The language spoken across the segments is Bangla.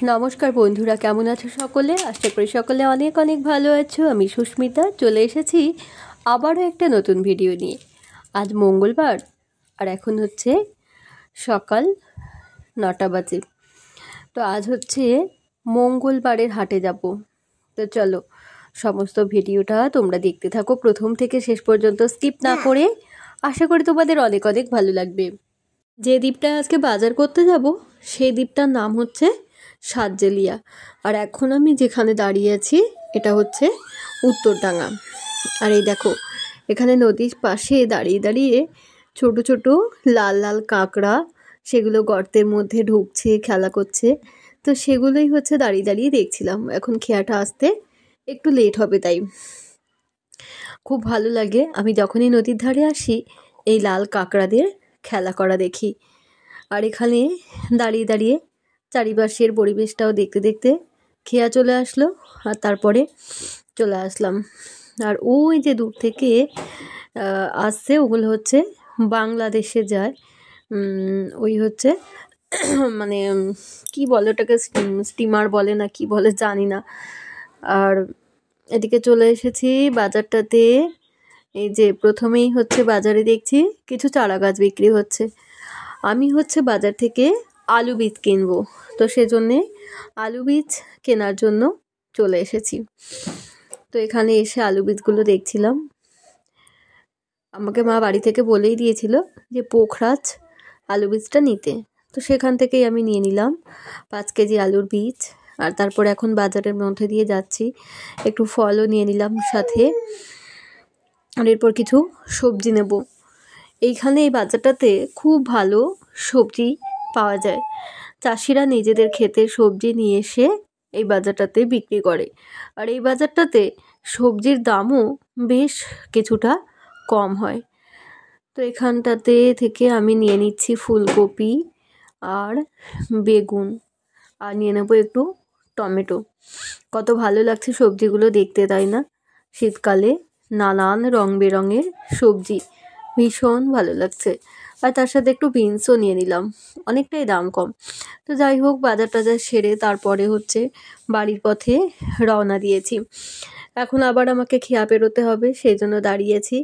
নমস্কার বন্ধুরা, কেমন আছো সকলে? আশা করি সকলে অনেক অনেক ভালো আছো। আমি সুস্মিতা চলে এসেছি আবারও একটা নতুন ভিডিও নিয়ে। আজ মঙ্গলবার আর এখন হচ্ছে সকাল 9টা বাজে। তো আজ হচ্ছে মঙ্গলবারের হাটে যাব। তো চলো সমস্ত ভিডিওটা তোমরা দেখতে থাকো প্রথম থেকে শেষ পর্যন্ত, স্কিপ না করে। আশা করি তোমাদের অনেক অনেক ভালো লাগবে। যে দ্বীপটায় আজকে বাজার করতে যাব সেই দ্বীপটার নাম হচ্ছে সাতজেলিয়া। আর এখন আমি যেখানে দাঁড়িয়ে আছি এটা হচ্ছে উত্তরডাঙ্গা। আর এই দেখো, এখানে নদীর পাশে দাঁড়িয়ে দাঁড়িয়ে ছোট ছোট লাল লাল কাঁকড়া, সেগুলো গর্তের মধ্যে ঢুকছে, খেলা করছে। তো সেগুলোই হচ্ছে দাঁড়িয়ে দাঁড়িয়ে দেখছিলাম। এখন খেয়াটা আসতে একটু লেট হবে, তাই খুব ভালো লাগে। আমি যখনই নদীর ধারে আসি এই লাল কাঁকড়াদের খেলা করা দেখি। আর এখানে দাঁড়িয়ে দাঁড়িয়ে চারিপাশের পরিবেশটাও দেখতে দেখতে খেয়া চলে আসলো। আর তারপরে চলে আসলাম। আর ওই যে দূর থেকে আসছে, ওগুলো হচ্ছে বাংলাদেশে যায়। ওই হচ্ছে মানে কি বলে ওটাকে, স্টিমার বলে না কি বলে জানি না। আর এদিকে চলে এসেছি বাজারটাতে। এই যে প্রথমেই হচ্ছে বাজারে দেখছি কিছু চারা গাছ বিক্রি হচ্ছে। আমি হচ্ছে বাজার থেকে আলু বীজ কিনবো, তো সেজন্যে আলু বীজ কেনার জন্য চলে এসেছি। তো এখানে এসে আলু বীজগুলো দেখছিলাম। আমাকে মা বাড়ি থেকে বলেই দিয়েছিল যে পোখরাজ আলু বীজটা নিতে, তো সেখান থেকেই আমি নিয়ে নিলাম 5 কেজি আলুর বীজ। আর তারপর এখন বাজারের মধ্যে দিয়ে যাচ্ছি, একটু ফলও নিয়ে নিলাম সাথে। আর এরপর কিছু সবজি নেব। এইখানে এই বাজারটাতে খুব ভালো সবজি পাওয়া যায়। চাষিরা নিজেদের ক্ষেতের সবজি নিয়ে এসে এই বাজারটাতে বিক্রি করে। আর এই বাজারটাতে সবজির দামও বেশ কিছুটা কম হয়। তো এখানটাতে থেকে আমি নিয়ে নিচ্ছি ফুলকপি আর বেগুন, আর নিয়ে নেবো একটু টমেটো। কত ভালো লাগছে সবজিগুলো দেখতে, তাই না? শীতকালে নানান রং বেরঙের সবজি, ভীষণ ভালো লাগছে। আর তার সাথে একটু বিনসও নিয়ে নিলাম, অনেকটাই দাম কম। তো যাই হোক, বাজার টাজার সেরে তারপরে হচ্ছে বাড়ির পথে রওনা দিয়েছি। এখন আবার আমাকে খেয়া পেরোতে হবে, সেই জন্য দাঁড়িয়েছি।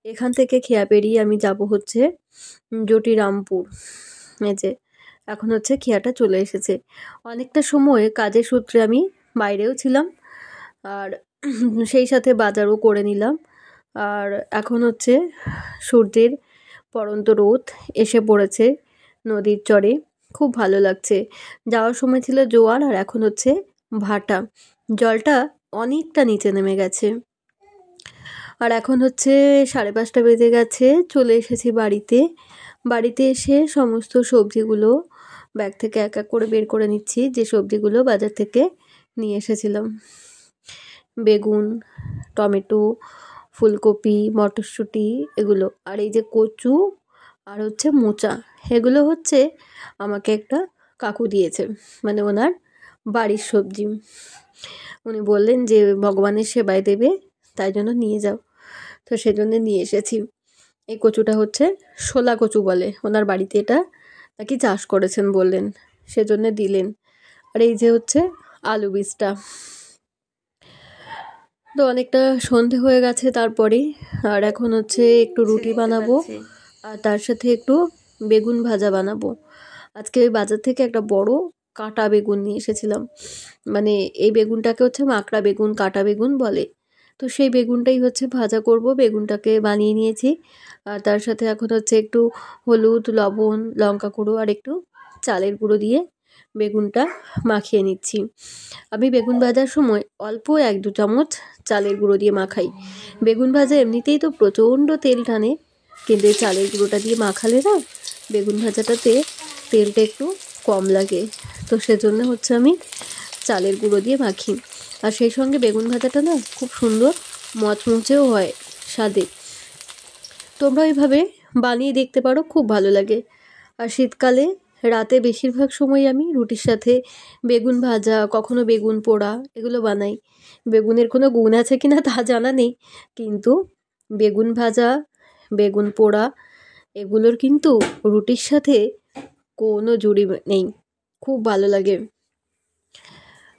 এখান থেকে খেয়া পেরিয়ে আমি যাব হচ্ছে জটিরামপুর। এই যে এখন হচ্ছে খেয়াটা চলে এসেছে। অনেকটা সময় কাজের সূত্রে আমি বাইরেও ছিলাম, আর সেই সাথে বাজারও করে নিলাম। আর এখন হচ্ছে সূর্যের পড়ন্ত রোদ এসে পড়েছে নদীর চরে, খুব ভালো লাগছে। যাওয়ার সময় ছিল জোয়ার, আর এখন হচ্ছে ভাটা, জলটা অনেকটা নিচে নেমে গেছে। আর এখন হচ্ছে 5:30 বেজে গেছে। চলে এসেছি বাড়িতে। বাড়িতে এসে সমস্ত সবজিগুলো ব্যাগ থেকে এক এক করে বের করে নিচ্ছি, যে সবজিগুলো বাজার থেকে নিয়ে এসেছিলাম। বেগুন, টমেটো, ফুলকপি, মটরশুঁটি, এগুলো। আর এই যে কচু আর হচ্ছে মোচা, এগুলো হচ্ছে আমাকে একটা কাকু দিয়েছে, মানে ওনার বাড়ির সবজি। উনি বললেন যে ভগবানের সেবায় দেবে, তাই জন্য নিয়ে যাও। তো সেজন্য নিয়ে এসেছি। এই কচুটা হচ্ছে শোলা কচু বলে, ওনার বাড়িতে এটা নাকি চাষ করেছেন বললেন, সেজন্য দিলেন। আর এই যে হচ্ছে আলু বীজটা। তো অনেকটা সন্ধে হয়ে গেছে তারপরে। আর এখন হচ্ছে একটু রুটি বানাবো, আর তার সাথে একটু বেগুন ভাজা বানাবো। আজকে ওই বাজার থেকে একটা বড় কাটা বেগুন নিয়ে এসেছিলাম। মানে এই বেগুনটাকে হচ্ছে মাকড়া বেগুন, কাটা বেগুন বলে। তো সেই বেগুনটাই হচ্ছে ভাজা করব। বেগুনটাকে বানিয়ে নিয়েছি। আর তার সাথে এখন হচ্ছে একটু হলুদ, লবণ, লঙ্কা গুঁড়ো আর একটু চালের গুঁড়ো দিয়ে বেগুনটা মাখিয়ে নিচ্ছি। আমি বেগুন ভাজার সময় অল্প 1-2 চামচ চালের গুঁড়ো দিয়ে মাখাই। বেগুন ভাজা এমনিতেই তো প্রচণ্ড তেল টানে, কিন্তু এই চালের গুঁড়োটা দিয়ে মাখালে না বেগুন ভাজাটাতে তেলটা একটু কম লাগে। তো সেজন্য হচ্ছে আমি চালের গুঁড়ো দিয়ে মাখি। আর সেই সঙ্গে বেগুন ভাজাটা না খুব সুন্দর মচমচেও হয় স্বাদে। তোমরা এইভাবে বানিয়ে দেখতে পারো, খুব ভালো লাগে। আর শীতকালে রাতে বেশিরভাগ সময় আমি রুটির সাথে বেগুন ভাজা, কখনো বেগুন পোড়া, এগুলো বানাই। বেগুনের কোনো গুণ আছে কিনা তা জানা নেই, কিন্তু বেগুন ভাজা, বেগুন পোড়া, এগুলোর কিন্তু রুটির সাথে কোনো জুড়ি নেই, খুব ভালো লাগে।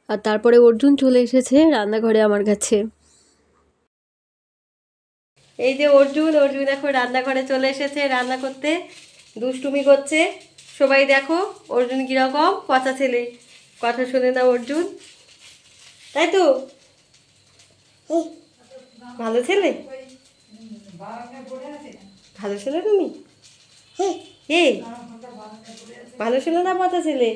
আর তারপরে অর্জুন চলে এসেছে রান্নাঘরে আমার কাছে। এই যে অর্জুন এখন রান্নাঘরে চলে এসেছে রান্না করতে, দুষ্টুমি করছে। সবাই দেখো অর্জুন কিরকম পচা ছেলে, কথা শোনে না অর্জুন, তাই তো? ভালো ছেলে, ভালো ছেলে তুমি? ভালো ছেলে না পচা ছেলে?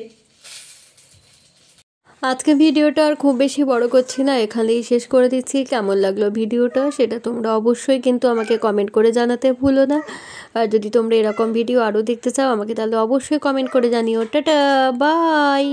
আজকে ভিডিওটা আর খুব বেশি বড় করছি না, এখানেই শেষ করে দিচ্ছি। কেমন লাগলো ভিডিওটা সেটা তোমরা অবশ্যই কিন্তু আমাকে কমেন্ট করে জানাতে ভুলো না। আর যদি তোমরা এরকম ভিডিও আরও দেখতে চাও আমাকে তাহলে অবশ্যই কমেন্ট করে জানিও। Tata, by.